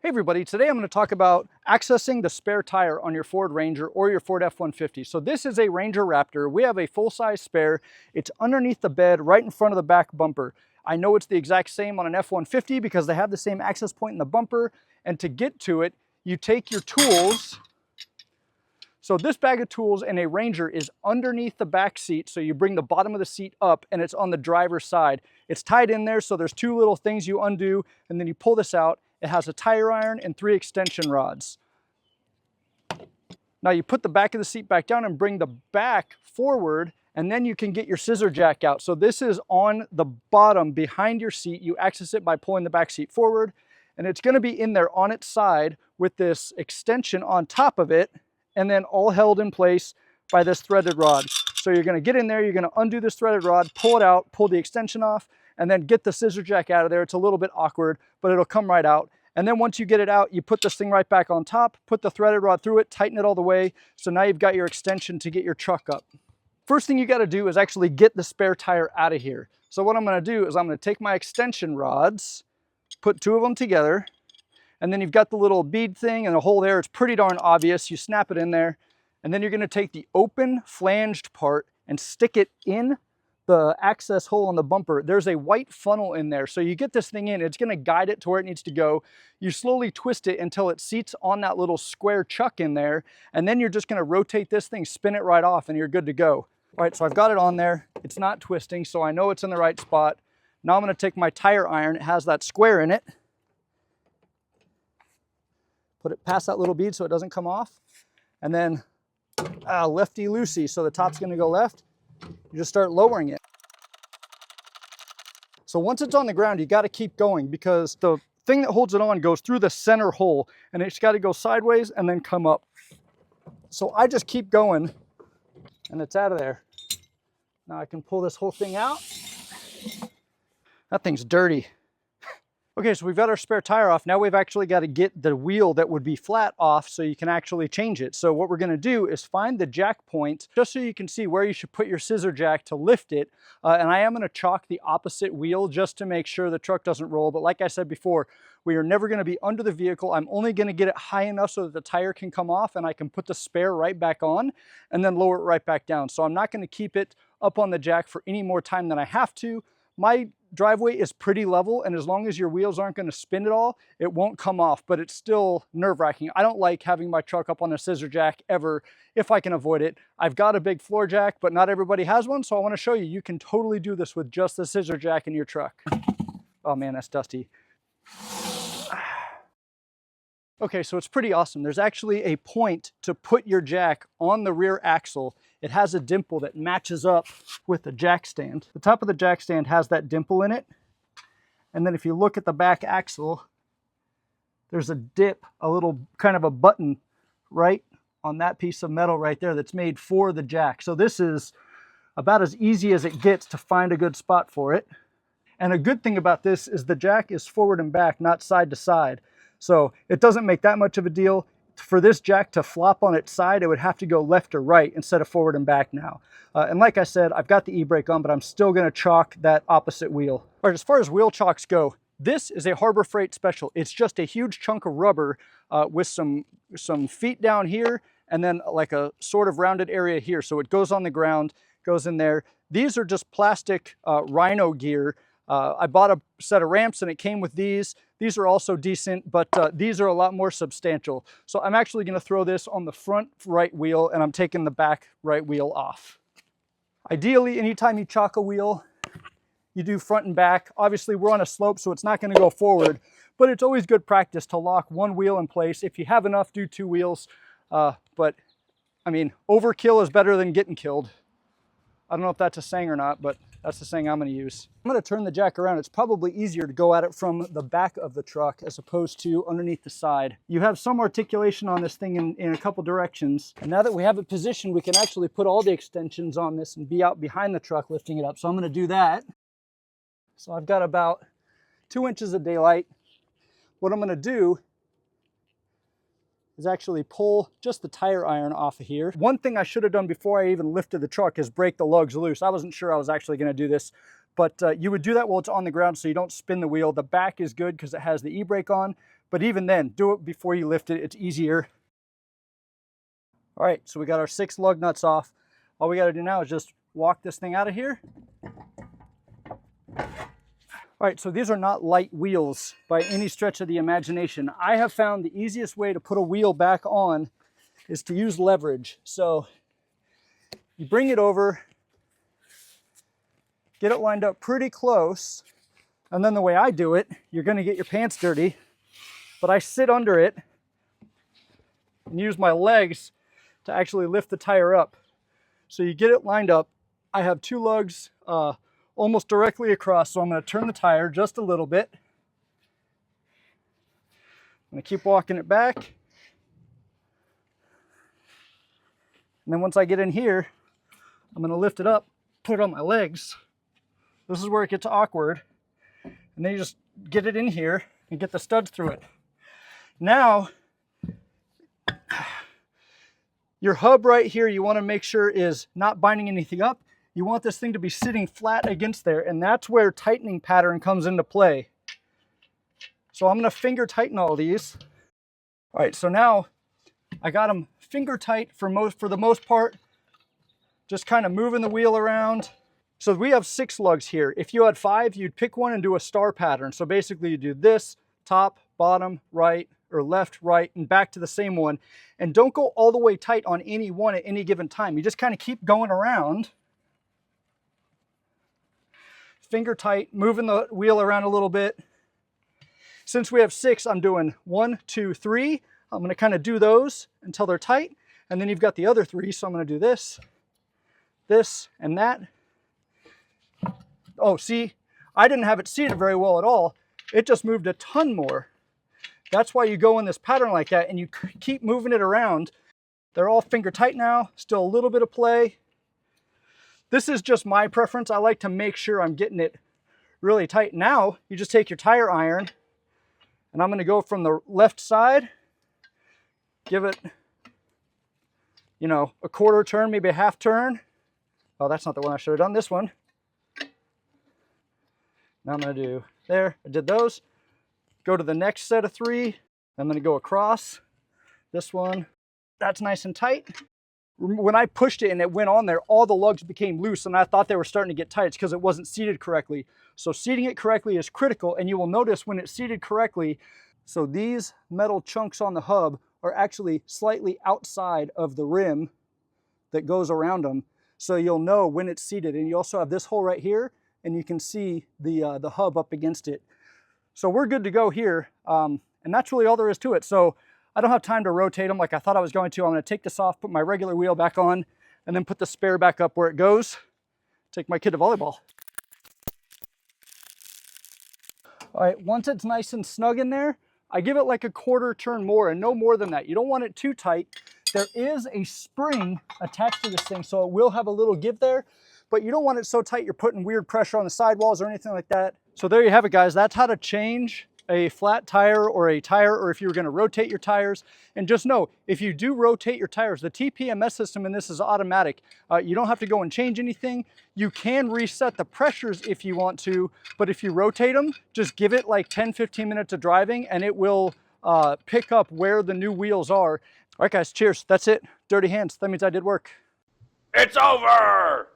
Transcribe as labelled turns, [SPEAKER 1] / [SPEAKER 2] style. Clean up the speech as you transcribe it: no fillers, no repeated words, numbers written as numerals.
[SPEAKER 1] Hey everybody, today I'm going to talk about accessing the spare tire on your Ford Ranger or your Ford F-150. So this is a Ranger Raptor. We have a full-size spare. It's underneath the bed right in front of the back bumper. I know it's the exact same on an F-150 because they have the same access point in the bumper. And to get to it, you take your tools. So this bag of tools in a Ranger is underneath the back seat. So you bring the bottom of the seat up and it's on the driver's side. It's tied in there, so there's two little things you undo and then you pull this out. It has a tire iron and 3 extension rods. Now you put the back of the seat back down and bring the back forward, and then you can get your scissor jack out. So this is on the bottom behind your seat. You access it by pulling the back seat forward, and it's going to be in there on its side with this extension on top of it, and then all held in place by this threaded rod. So you're going to get in there, you're going to undo this threaded rod, pull it out, pull the extension off, and then get the scissor jack out of there. It's a little bit awkward, but it'll come right out. And then once you get it out, you put this thing right back on top, put the threaded rod through it, tighten it all the way. So now you've got your extension to get your truck up. First thing you got to do is actually get the spare tire out of here. So what I'm going to do is I'm going to take my extension rods, put 2 of them together, and then you've got the little bead thing and a hole there. It's pretty darn obvious. You snap it in there, and then you're going to take the open flanged part and stick it in the access hole on the bumper. There's a white funnel in there. So you get this thing in, it's going to guide it to where it needs to go. You slowly twist it until it seats on that little square chuck in there. And then you're just going to rotate this thing, spin it right off, and you're good to go. All right, so I've got it on there. It's not twisting, so I know it's in the right spot. Now I'm going to take my tire iron. It has that square in it. Put it past that little bead so it doesn't come off. And then lefty-loosey, so the top's going to go left. You just start lowering it. So once it's on the ground, you got to keep going because the thing that holds it on goes through the center hole and it's got to go sideways and then come up. So I just keep going and it's out of there. Now I can pull this whole thing out. That thing's dirty. Okay, so we've got our spare tire off. Now we've actually got to get the wheel that would be flat off so you can actually change it. So what we're going to do is find the jack point just so you can see where you should put your scissor jack to lift it. And I am going to chalk the opposite wheel just to make sure the truck doesn't roll. But like I said before, we are never going to be under the vehicle. I'm only going to get it high enough so that the tire can come off and I can put the spare right back on and then lower it right back down. So I'm not going to keep it up on the jack for any more time than I have to. My driveway is pretty level, and as long as your wheels aren't going to spin at all, it won't come off, but it's still nerve-wracking. I don't like having my truck up on a scissor jack ever if I can avoid it. I've got a big floor jack, but not everybody has one, so I want to show you. You can totally do this with just the scissor jack in your truck. Oh man, that's dusty. Okay, so it's pretty awesome. There's actually a point to put your jack on the rear axle. It has a dimple that matches up with the jack stand. The top of the jack stand has that dimple in it. And then if you look at the back axle, there's a dip, a little kind of a button right on that piece of metal right there that's made for the jack. So this is about as easy as it gets to find a good spot for it. And a good thing about this is the jack is forward and back, not side to side. So it doesn't make that much of a deal. For this jack to flop on its side, it would have to go left or right instead of forward and back now. And like I said, I've got the e-brake on, but I'm still going to chalk that opposite wheel. All right, as far as wheel chocks go, this is a Harbor Freight special. It's just a huge chunk of rubber with some feet down here and then like a sort of rounded area here. So it goes on the ground, goes in there. These are just plastic Rhino gear. I bought a set of ramps and it came with these. These are also decent, but these are a lot more substantial. So I'm actually going to throw this on the front right wheel and I'm taking the back right wheel off. Ideally, anytime you chalk a wheel, you do front and back. Obviously, we're on a slope, so it's not going to go forward, but it's always good practice to lock one wheel in place. If you have enough, do 2 wheels. But I mean, overkill is better than getting killed. I don't know if that's a saying or not, but that's the saying I'm going to use. I'm going to turn the jack around. It's probably easier to go at it from the back of the truck as opposed to underneath the side. You have some articulation on this thing in a couple directions. And now that we have it positioned, we can actually put all the extensions on this and be out behind the truck lifting it up. So I'm going to do that. So I've got about 2 inches of daylight. What I'm going to do is actually pull just the tire iron off of here. One thing I should have done before I even lifted the truck is break the lugs loose. I wasn't sure I was actually going to do this, but you would do that while it's on the ground so you don't spin the wheel. The back is good because it has the e-brake on, But even then, do it before you lift it. It's easier. All right, so we got our 6 lug nuts off. All we got to do now is just walk this thing out of here. All right, so these are not light wheels by any stretch of the imagination. I have found the easiest way to put a wheel back on is to use leverage. So you bring it over, get it lined up pretty close, and then the way I do it, you're gonna get your pants dirty, but I sit under it and use my legs to actually lift the tire up. So you get it lined up. I have 2 lugs almost directly across, so I'm going to turn the tire just a little bit. I'm going to keep walking it back. And then once I get in here, I'm going to lift it up, put it on my legs. This is where it gets awkward. And then you just get it in here and get the studs through it. Now, your hub right here, you want to make sure is not binding anything up. You want this thing to be sitting flat against there, and that's where tightening pattern comes into play. So I'm going to finger tighten all these. All right, so now I got them finger tight for the most part, just kind of moving the wheel around. So we have 6 lugs here. If you had 5, you'd pick one and do a star pattern. So basically you do this, top, bottom, right, or left, right, and back to the same one. And don't go all the way tight on any one at any given time. You just kind of keep going around. Finger tight, moving the wheel around a little bit. Since we have 6, I'm doing 1, 2, 3. I'm going to kind of do those until they're tight. And then you've got the other 3. So I'm going to do this, this, and that. Oh, see, I didn't have it seated very well at all. It just moved a ton more. That's why you go in this pattern like that and you keep moving it around. They're all finger tight now, still a little bit of play. This is just my preference. I like to make sure I'm getting it really tight. Now, you just take your tire iron, and I'm going to go from the left side, give it, you know, a quarter turn, maybe a half turn. Oh, that's not the one I should have done, this one. Now I'm going to do there. I did those. Go to the next set of 3. I'm going to go across this one. That's nice and tight. When I pushed it and it went on there, all the lugs became loose and I thought they were starting to get tight. It's because it wasn't seated correctly. So seating it correctly is critical, and you will notice when it's seated correctly, so these metal chunks on the hub are actually slightly outside of the rim that goes around them. So you'll know when it's seated. And you also have this hole right here, and you can see the hub up against it. So we're good to go here. And that's really all there is to it. So I don't have time to rotate them like I thought I was going to. I'm going to take this off, put my regular wheel back on, and then put the spare back up where it goes. Take my kid to volleyball. All right, once it's nice and snug in there, I give it like a quarter turn more and no more than that. You don't want it too tight. There is a spring attached to this thing, so it will have a little give there, but you don't want it so tight you're putting weird pressure on the sidewalls or anything like that. So there you have it, guys. That's how to change a flat tire, or a tire, or if you were going to rotate your tires. And just know, if you do rotate your tires, the TPMS system in this is automatic. You don't have to go and change anything. You can reset the pressures if you want to, but if you rotate them, just give it like 10-15 minutes of driving and it will pick up where the new wheels are. All right, guys, cheers. That's it. Dirty hands. That means I did work.
[SPEAKER 2] It's over!